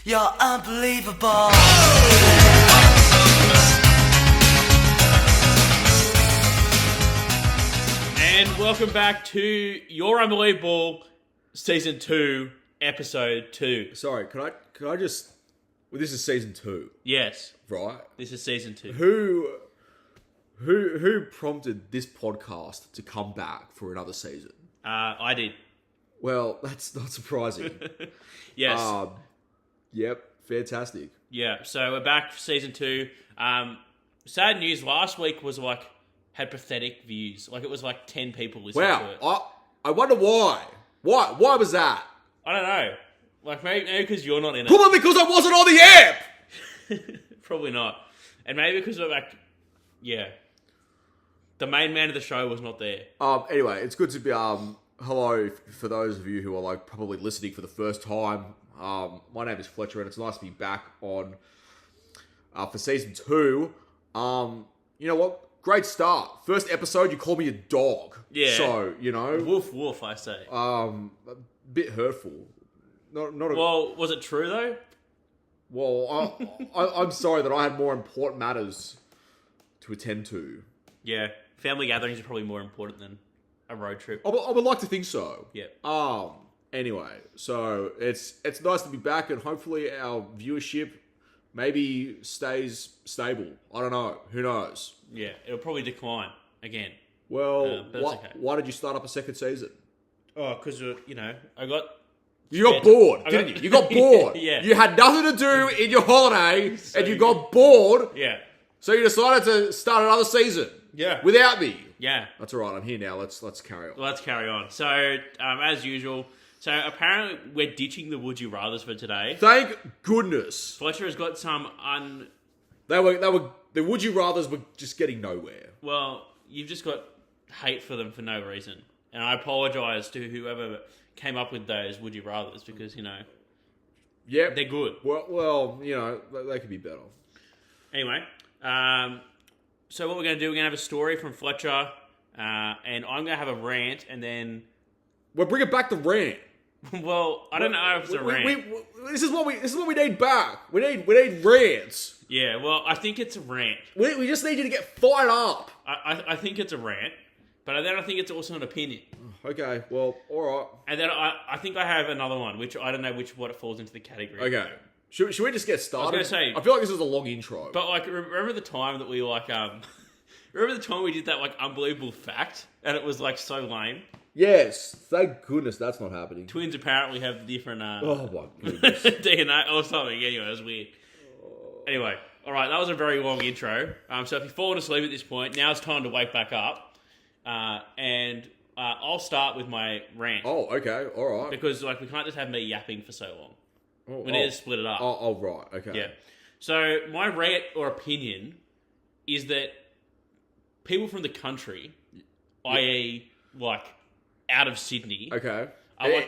You're unbelievable. And welcome back to You're Unbelievable Season 2, Episode 2. Sorry, can I just... Well, this is Season 2, Yes, right? this is Season 2. Who prompted this podcast to come back for another season? I did. Well, that's not surprising. Yes. Yep, fantastic. Yeah, so we're back for Season 2. Sad news, last week was had pathetic views. It was 10 people listening to it. Wow, I wonder why. Why was that? I don't know. Maybe because you're not in it. Probably because I wasn't on the app! Probably not. And maybe because of, the main man of the show was not there. Anyway, it's good to be, hello for those of you who are, probably listening for the first time. My name is Fletcher, and it's nice to be back on, for Season 2. You know what? Great start. First episode, you called me a dog. Yeah. So, Woof, woof, I say. a bit hurtful. Well, was it true, though? Well, I'm sorry that I had more important matters to attend to. Yeah. Family gatherings are probably more important than a road trip. I would like to think so. Yeah. Anyway, so it's nice to be back, and hopefully our viewership maybe stays stable. I don't know. Who knows? Yeah, it'll probably decline again. Well, but that's okay. Why did you start up a second season? Oh, because, I got... You got bored, didn't you? You got bored. Yeah. You had nothing to do in your holiday, and you got bored, Yeah. so you decided to start another season. Yeah. Without me. Yeah. That's all right. I'm here now. Let's carry on. Let's carry on. So, as usual, apparently we're ditching the Would You Rathers for today. Thank goodness. Fletcher has got some The would you rathers were just getting nowhere. Well, you've just got hate for them for no reason. And I apologise to whoever came up with those Would You Rathers because, Yep. they're good. Well, they could be better. Anyway, so what we're going to do, we're going to have a story from Fletcher, and I'm going to have a rant, and then... We're bringing back the rant. Well, I don't know if it's a rant. This is what we need back. We need rants. Yeah, well, I think it's a rant. We just need you to get fired up. I think it's a rant, but then I think it's also an opinion. Okay, well, all right. And then I think I have another one, which I don't know what it falls into the category. Okay. Should we just get started? I was going to say... I feel like this is a long intro. But, remember the time that we, remember the time we did that, unbelievable fact? And it was, so lame? Yes. Thank goodness that's not happening. Twins apparently have different, Oh, my goodness. DNA or something. Anyway, it was weird. Anyway, alright, that was a very long intro. So if you've fallen asleep at this point, now it's time to wake back up. And I'll start with my rant. Oh, okay. All right. Because, we can't just have me yapping for so long. We need to split it up. Oh, right. Okay. Yeah. So my rant or opinion is that people from the country, i.e., out of Sydney. Okay.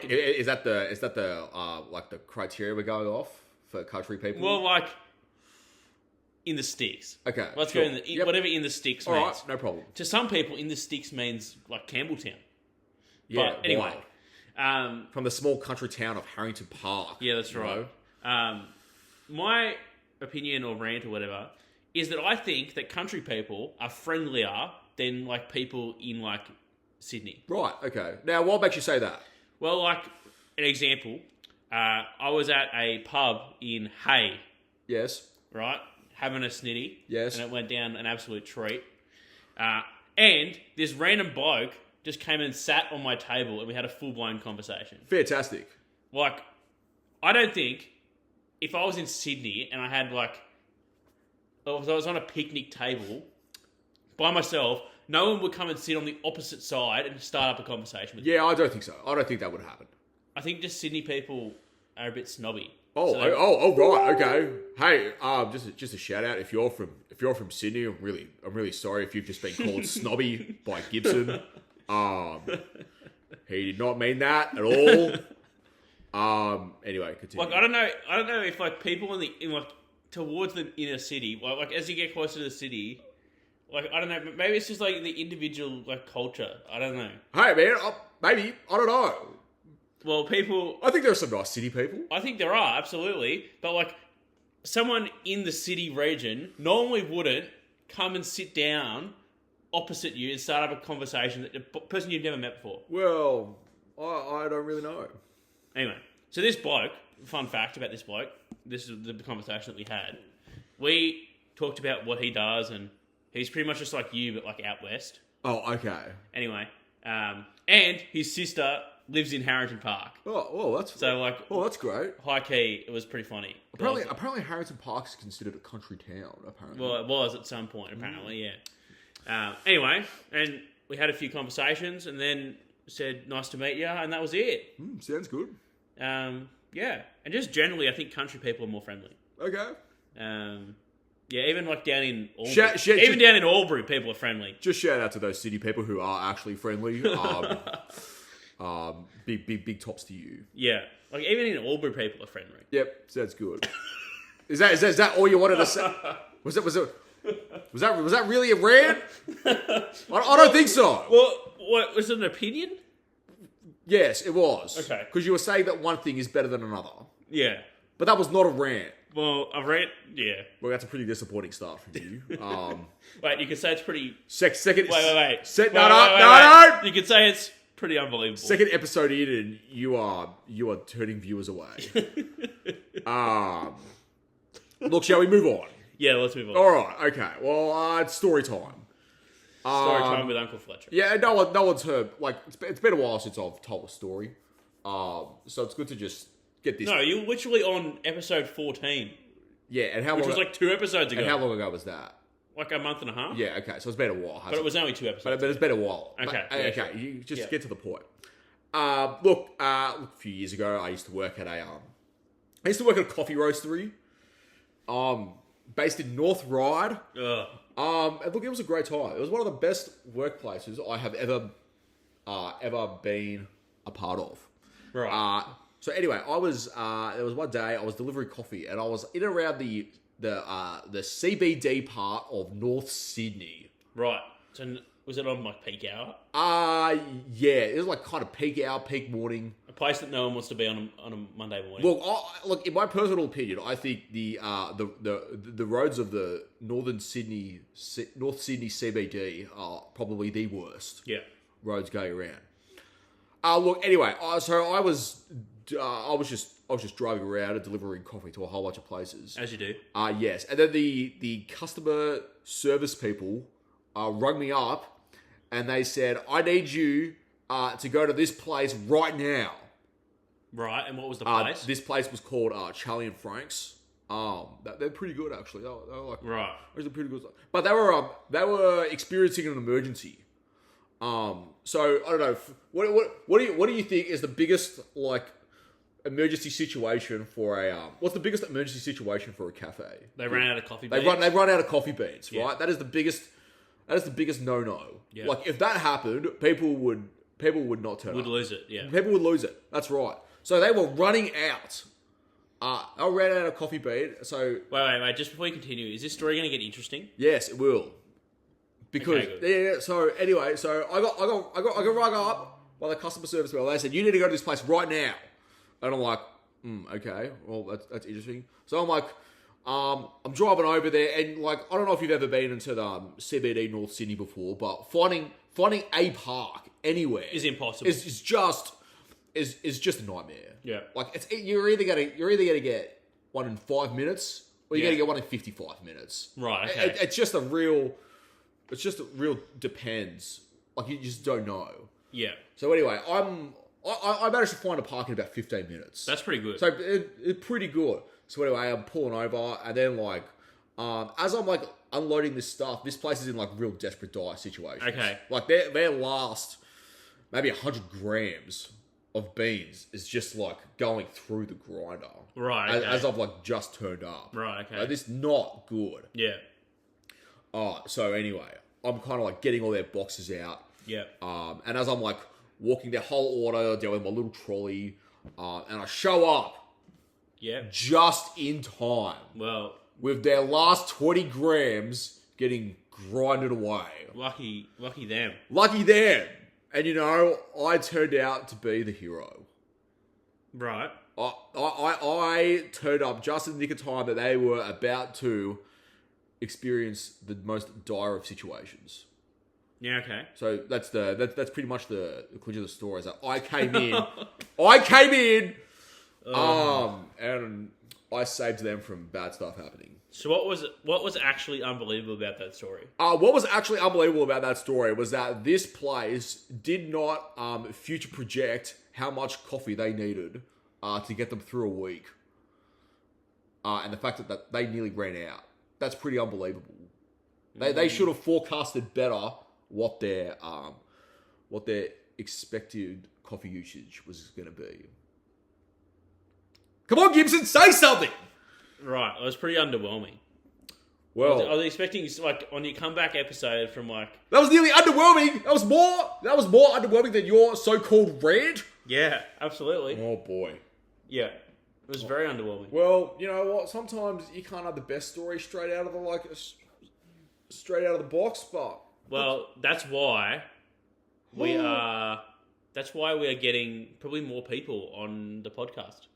Is that the criteria we're going off for country people? Well, in the sticks. Okay. Let's sure. go whatever in the sticks All means. right, no problem. To some people, in the sticks means Campbelltown. Yeah. But anyway. From the small country town of Harrington Park. Yeah, that's right. My opinion or rant or whatever is that I think that country people are friendlier than people in Sydney. Right, okay. Now, what makes you say that? Well, an example, I was at a pub in Hay. Yes. Right? Having a snitty. Yes. And it went down an absolute treat. And this random bloke just came and sat on my table and we had a full-blown conversation. Fantastic. I don't think if I was in Sydney and I had if I was on a picnic table by myself, no one would come and sit on the opposite side and start up a conversation with me. Yeah, I don't think so. I don't think that would happen. I think just Sydney people are a bit snobby. Right, okay. Hey, just a shout out if you're from Sydney. I'm really sorry if you've just been called snobby by Gibson. He did not mean that at all. Anyway, continue. I don't know if people in towards the inner city, as you get closer to the city, I don't know, maybe it's just the individual culture. I don't know. Hey man, maybe I don't know. Well, people... I think there are some nice city people. I think there are, absolutely. But, like, someone in the city region normally wouldn't come and sit down opposite you and start up a conversation that a person you've never met before. Well, I don't really know. Anyway, so this bloke, fun fact about this bloke, this is the conversation that we had. We talked about what he does, and he's pretty much just like you, but like out west. Oh, okay. Anyway, and his sister lives in Harrington Park. That's great. High key, it was pretty funny. Apparently Harrington Park is considered a country town, apparently. Well, it was at some point, apparently, yeah. Anyway, and we had a few conversations, and then said, nice to meet you, and that was it. Sounds good. Yeah, and just generally, I think country people are more friendly. Okay. Yeah, even like down in Albury. Down in Albury, people are friendly. Just shout out to those city people who are actually friendly. Big tops to you. Yeah, like even in Albury, people are friendly. Yep, sounds good. Is that all you wanted to say? Was that really a rant? I don't think so. Well, what was it, an opinion? Yes, it was. Okay. Because you were saying that one thing is better than another. Yeah. But that was not a rant. Well, a rant, yeah. Well, that's a pretty disappointing start from you. Wait, you could say it's pretty... Second... Wait. No. You could say it's pretty unbelievable. Second episode in, and you are turning viewers away. Look, shall we move on? Yeah, let's move on. All right, okay. Well, it's story time. Story time with Uncle Fletcher. Yeah, no one's heard. Like, it's been a while since I've told a story. So it's good to just get this. No, you're literally on episode 14. Yeah, and how long? Which was like 2 episodes ago. And how long ago was that? Like a month and a half. Yeah, okay. So it's been a while. But it was only 2 episodes. But it's been a while. Okay. Okay. You just get to the point. Look, a few years ago, I used to work at a coffee roastery. Based in North Ryde. Ugh. And look, it was a great time. It was one of the best workplaces I have ever been a part of. Right. So anyway, there was one day I was delivering coffee, and I was in and around the CBD part of North Sydney. Right. So was it on like peak hour? Yeah, it was like kind of peak hour, peak morning. A place that no one wants to be on a Monday morning. Look, in my personal opinion, I think the roads of the North Sydney CBD are probably the worst. Yeah. Roads going around. Look, anyway, so I was just driving around and delivering coffee to a whole bunch of places. As you do. Yes, and then the customer service people rung me up, and they said, "I need you to go to this place right now." Right, and what was the place? This place was called Charlie and Frank's. They're pretty good actually. They were like actually pretty good. But they were experiencing an emergency. So I don't know. What do you think is the biggest like emergency situation for a what's the biggest emergency situation for a cafe? They ran out of coffee beans. They run out of coffee beans, Yeah. right? That is the biggest no-no. Yeah. Like if that happened, people would not turn up. Would lose it, yeah. People would lose it. That's right. So they were running out. They ran out of coffee bean. So Wait. Just before you continue, is this story going to get interesting? yes, it will. Because Okay, yeah. So anyway, I got rung up by the customer service people. They said you need to go to this place right now, and I'm like, okay, well that's interesting. So I'm like, I'm driving over there, and like I don't know if you've ever been into the CBD North Sydney before, but finding a park anywhere Is impossible. Is just a nightmare. Yeah. Like you're either gonna get one in 5 minutes, or you're gonna get one in 55 minutes. Right. Okay. It's just a real depends. Like you just don't know. Yeah. So anyway, I managed to find a park in about 15 minutes. That's pretty good. So it's pretty good. So anyway, I'm pulling over, and then like, as I'm like unloading this stuff, this place is in like real desperate dire situations. Okay. Like their last maybe 100 grams of beans is just like going through the grinder. Right. Okay. As I've like just turned up. Right. Okay. Like, this is not good. Yeah. So anyway, I'm kind of like getting all their boxes out. Yeah. And as I'm like walking their whole order down with my little trolley, and I show up Yeah. just in time Well, with their last 20 grams getting grinded away. lucky them. Lucky them. And you know, I turned out to be the hero. Right. I turned up just in the nick of time that they were about to experience the most dire of situations. Yeah, okay. So that's pretty much the conclusion of the story. Is that I came in, and I saved them from bad stuff happening. So what was actually unbelievable about that story? What was actually unbelievable about that story was that this place did not future project how much coffee they needed to get them through a week, and the fact that they nearly ran out. That's pretty unbelievable. They should have forecasted better what their expected coffee usage was going to be. Come on, Gibson, say something. Right, it was pretty underwhelming. Well, I was expecting like on your comeback episode from like that was nearly underwhelming. That was more underwhelming than your so-called rant. Yeah, absolutely. Oh boy. Yeah, it was very underwhelming. Well, you know what? Sometimes you can't have the best story straight out of the box, but Well, that's why we are. That's why we are getting probably more people on the podcast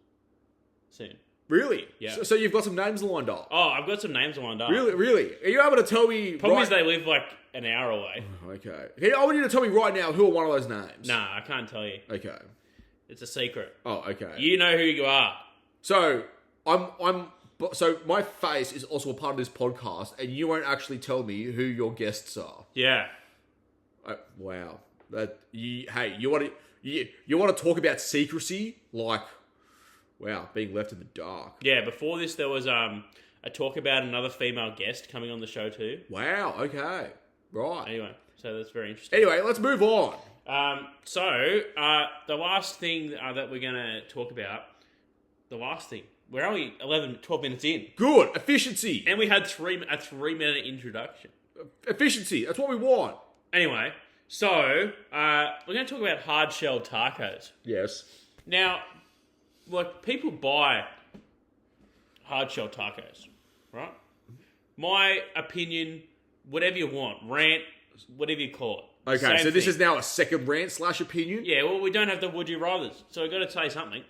soon. Really? Yeah. So you've got some names lined up. Oh, I've got some names lined up. Really? Are you able to tell me? Problem is they live like an hour away. Okay. I want you to tell me right now who are one of those names. Nah, I can't tell you. Okay. It's a secret. Oh, okay. You know who you are. So So my face is also a part of this podcast, and you won't actually tell me who your guests are. Yeah. Wow. You want to talk about secrecy? Like, wow, being left in the dark. Yeah. Before this, there was a talk about another female guest coming on the show too. Wow. Okay. Right. Anyway, so that's very interesting. Anyway, let's move on. The last thing that we're going to talk about, where are we? 12 minutes in. Good. Efficiency. And we had a 3-minute introduction. Efficiency. That's what we want. Anyway, so we're going to talk about hard-shell tacos. Yes. Now, like, people buy hard-shell tacos, right? My opinion, whatever you want, rant, whatever you call it. Okay, Same so this thing. is now a second rant / opinion? Yeah, well, we don't have the would you rathers, so we've got to say something.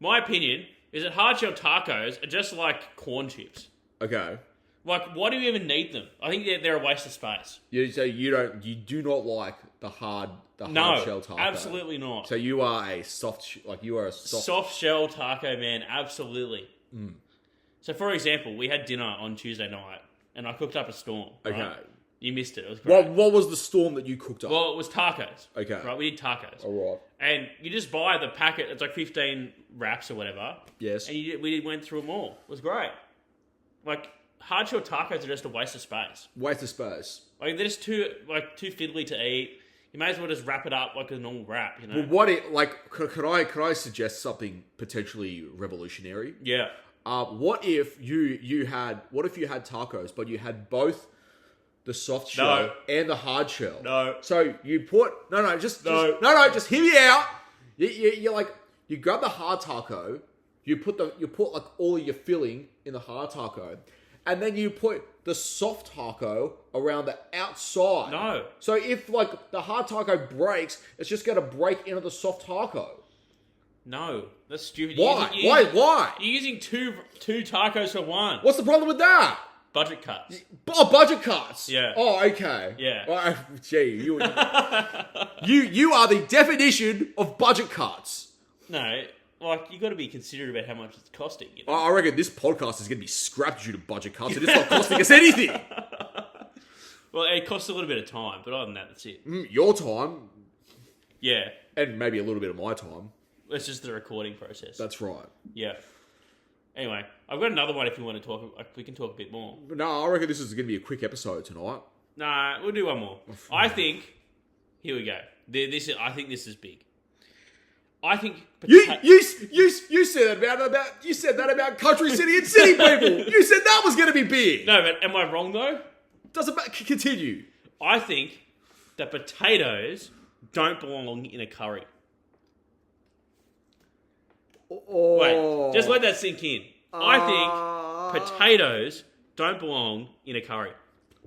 My opinion is that hard-shell tacos are just like corn chips. Okay. Like, why do you even need them? I think they're a waste of space. So you do not like the hard shell taco? No, absolutely not. So you are a soft. Soft shell taco, man, absolutely. So, for example, we had dinner on Tuesday night, and I cooked up a storm. Okay. Right? You missed it. It was great. What was the storm that you cooked up? Well, it was tacos. Okay. Right, we did tacos. All right. And you just buy the packet. It's like 15 wraps or whatever. Yes. And we went through them all. It was great. Like, hard-shell tacos are just a waste of space. Waste of space. Like, they're just too fiddly to eat. You may as well just wrap it up like a normal wrap, you know? Well, could I suggest something potentially revolutionary? Yeah. What if you had tacos, but you had both the soft shell and the hard shell? No. So you put just hear me out. You grab the hard taco, you put like all of your filling in the hard taco, and then you put the soft taco around the outside. No. So if like the hard taco breaks, it's just going to break into the soft taco. No. That's stupid. Why? Why? You're using two tacos for one. What's the problem with that? Budget cuts. Oh, budget cuts. Yeah. Oh, okay. Yeah. Well, gee, you are the definition of budget cuts. No, like, you got to be considerate about how much it's costing. You know? I reckon this podcast is going to be scrapped due to budget cuts, and it's not costing us anything. Well, it costs a little bit of time, but other than that, that's it. Your time. Yeah. And maybe a little bit of my time. It's just the recording process. That's right. Yeah. Anyway, I've got another one if you want to talk. We can talk a bit more. No, I reckon this is going to be a quick episode tonight. Nah, we'll do one more. I think... Here we go. I think this is big. I think... You said that about country city and city people. You said that was going to be big. No, but am I wrong though? Doesn't matter. Continue. I think that potatoes don't belong in a curry. Oh. Wait, just let that sink in. I think potatoes don't belong in a curry.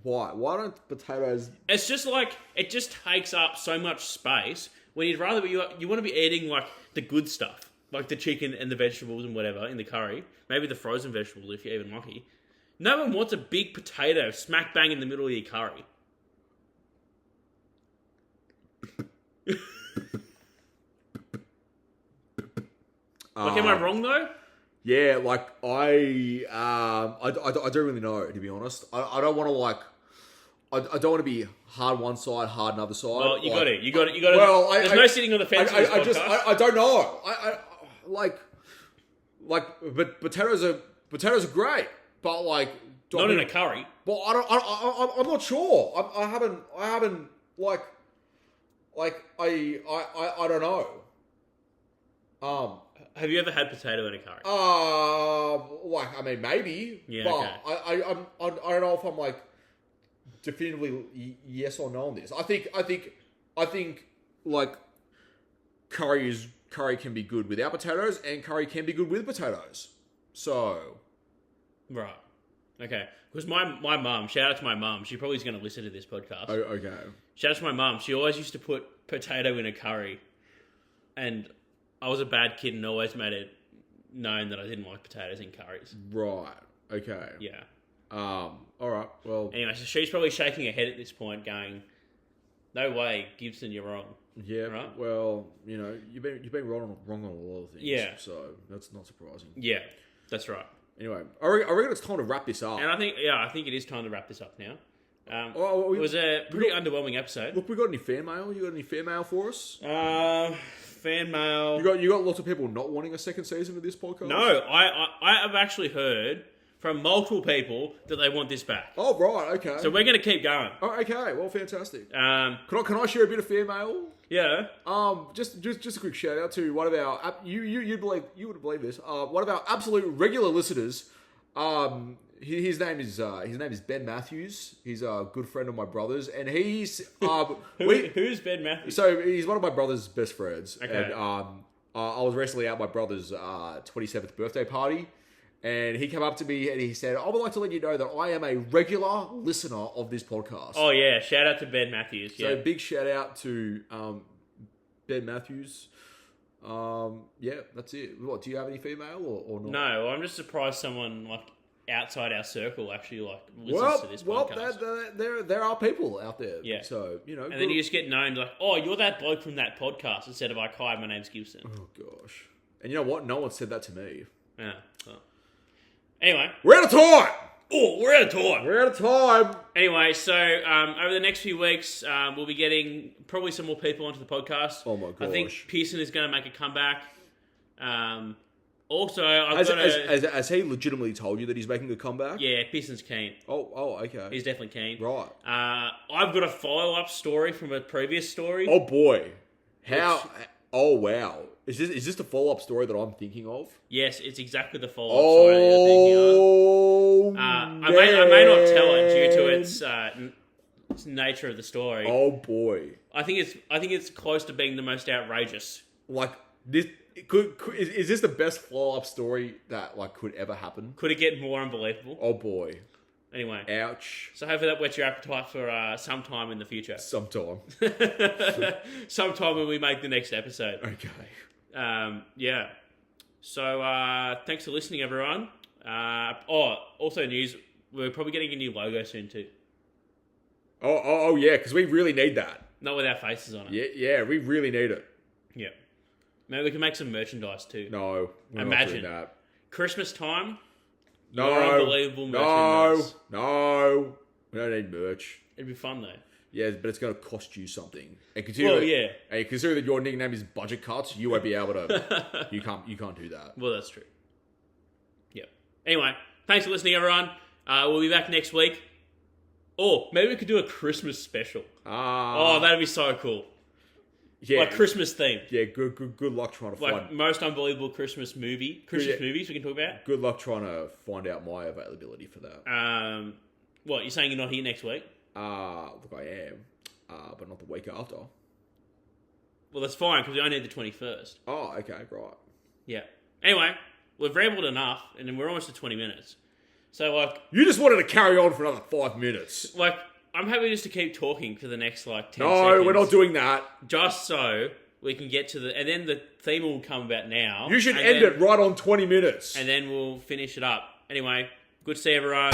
Why? Why don't potatoes... It's just like, it just takes up so much space when you'd rather you want to be eating like the good stuff. like the chicken and the vegetables and whatever in the curry, maybe the frozen vegetables if you're even lucky. No one wants a big potato smack bang in the middle of your curry. Like, am I wrong though? Yeah, like I don't really know, to be honest. I don't want to like. I don't want to be hard one side, hard another side. Well, you like, got it. Well, there's no sitting on the fence. I don't know. But potatoes are great, but like Not in a curry. Well, I'm not sure. I haven't like I don't know. Have you ever had potato in a curry? Like I mean maybe. Yeah. But Okay. I don't know if I'm like definitively yes or no on this. I think like curry can be good without potatoes, and curry can be good with potatoes. So. Right. Okay. Because my mum, shout out to my mum, she probably is going to listen to this podcast. Oh, okay. Shout out to my mum. She always used to put potato in a curry. And I was a bad kid and always made it known that I didn't like potatoes in curries. Right. Okay. Yeah. All right. Well. Anyway, so she's probably shaking her head at this point going, no way, Gibson, you're wrong. Yeah. Right? Well, you know, you've been wrong on a lot of things. Yeah. So that's not surprising. Yeah, that's right. Anyway, I reckon it's time to wrap this up. And I think it is time to wrap this up now. It was a pretty underwhelming episode. Look, we got any fan mail? You got any fan mail for us? Fan mail. You got lots of people not wanting a second season of this podcast? No, I have actually heard from multiple people that they want this back. Oh, right, okay. So we're going to keep going. Oh, okay, well, fantastic. Can Can I share a bit of fan mail? Yeah. Just a quick shout out to one of our you would believe this. One of our absolute regular listeners. His name is Ben Matthews. He's a good friend of my brother's, and he's who's Ben Matthews? So he's one of my brother's best friends. Okay. And I was recently at my brother's 27th birthday party, and he came up to me and he said, "I would like to let you know that I am a regular listener of this podcast." Oh yeah, shout out to Ben Matthews. So Yeah. big shout out to Ben Matthews. Yeah, that's it. What, do you have any female or not? No, I'm just surprised someone like outside our circle actually like listens to this podcast. There are people out there. Yeah. So, you know. And then you just get known like, oh, you're that bloke from that podcast instead of like, hi, my name's Gibson. Oh, gosh. And you know what? No one said that to me. Yeah. Well. Anyway. We're out of time! Oh, we're out of time. We're out of time! Anyway, so over the next few weeks, we'll be getting probably some more people onto the podcast. Oh, my gosh. I think Pearson is going to make a comeback. Also, Has he legitimately told you that he's making a comeback? Yeah, Pearson's keen. Oh, okay. He's definitely keen. Right. I've got a follow-up story from a previous story. Oh, boy. Oh, wow. Is this the follow-up story that I'm thinking of? Yes, it's exactly the follow-up story that you're thinking of. I may not tell it due to its nature of the story. Oh, boy. I think it's close to being the most outrageous. Like, this... Is this the best follow-up story that like could ever happen? Could it get more unbelievable? Oh boy. Anyway. Ouch. So hopefully that whets your appetite for sometime in the future. Sometime. Sometime when we make the next episode. Okay. Yeah. So thanks for listening, everyone. Also news, we're probably getting a new logo soon too. Oh yeah, because we really need that. Not with our faces on it. Yeah, we really need it. Yeah. Maybe we can make some merchandise too. No, we're Imagine not doing that. Christmas time. No, your unbelievable merchandise. No, we don't need merch. It'd be fun though. Yeah, but it's going to cost you something. And yeah. And considering that your nickname is Budget Cuts, you won't be able to. You can't do that. Well, that's true. Yep. Anyway, thanks for listening, everyone. We'll be back next week. Or maybe we could do a Christmas special. That'd be so cool. Yeah, like Christmas themed. Yeah, good luck trying to find most unbelievable Christmas movies we can talk about. Good luck trying to find out my availability for that. What, you're saying you're not here next week? Look, I am, but not the week after. Well, that's fine because we only need the 21st. Oh, okay, right. Yeah. Anyway, we've rambled enough, and then we're almost at 20 minutes. So, like, you just wanted to carry on for another 5 minutes. Like, I'm happy just to keep talking for the next, 10 seconds. No, we're not doing that. Just so we can get to and then the theme will come about now. You should and end then- it right on 20 minutes. And then we'll finish it up. Anyway, good to see everyone.